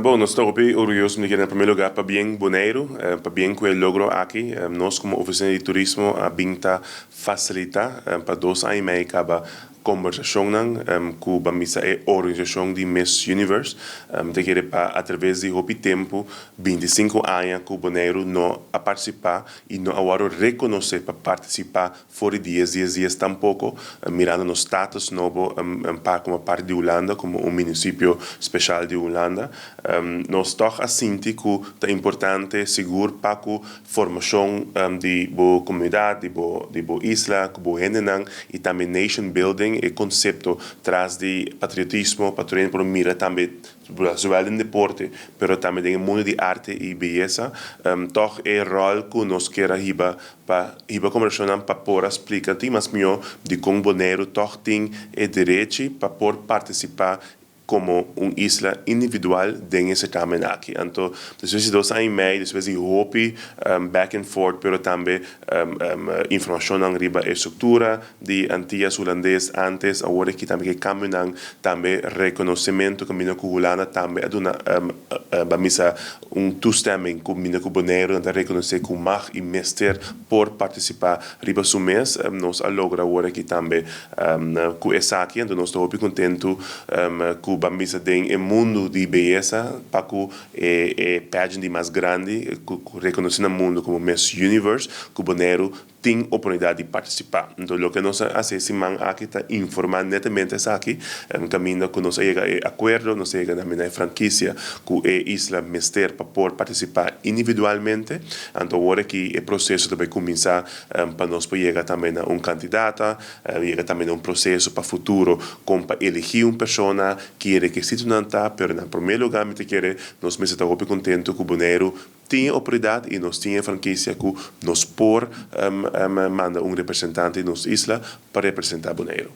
Bom, nós estamos bem orgulhosos de que, em primeiro lugar, para bem Bonaire, para bem que ele logrou aqui, nós como oficina de turismo, a binta facilita para 2 anos e meio acaba conversação com a missa é organização de Miss Universe, de que através de hopi tempo, 25 anos que o Bonaire não a participar e não agora reconhecer para participar fora de 10 dias tampouco, mirando no status novo para como parte de Holanda, como município especial de Holanda. Nós toch assim que é importante seguro para a formação de boa comunidade, de boa isla, de boa gente e também nation building e conceito traz de patriotismo, patriotismo mira também zowel in deporte, pero também em mundo de arte e beleza, toch é rol que nós queremos para conversar para poder explicar mas melhor de como Bonaire toch tem direito para poder participar como isla individual dentro desse certamen aqui. Então, depois de 2 anos e meio, depois de hopi, back and forth, pero também informação arriba a estrutura de antigas holandês antes, agora que também que caminham, também reconhecimento que mina com Holanda também é uma missa toestemming que mina com Bonaire, de reconhecer que mag e mestre por participar riba su mês, nós logra agora que também com essa aqui, então nós estamos contento que Bambisa tem um mundo de beleza para que pageant mais grande, reconhecido no mundo como Miss Universe, que o Bonaire tem oportunidade de participar. Então, o que nós fazemos aqui está informar netamente aqui, caminho que nós chega a acordo, nós chega também a franquia que a isla Mester para poder participar individualmente. Então, agora que o processo vai começar para nós chegar também a candidato, chega também a processo para o futuro, como para elegir uma pessoa que requisito não está, mas em primeiro lugar, nós estamos contentes que o Bonaire tem oportunidade e nós temos franquia que nos por manda representante de nossa isla para representar Bonaire.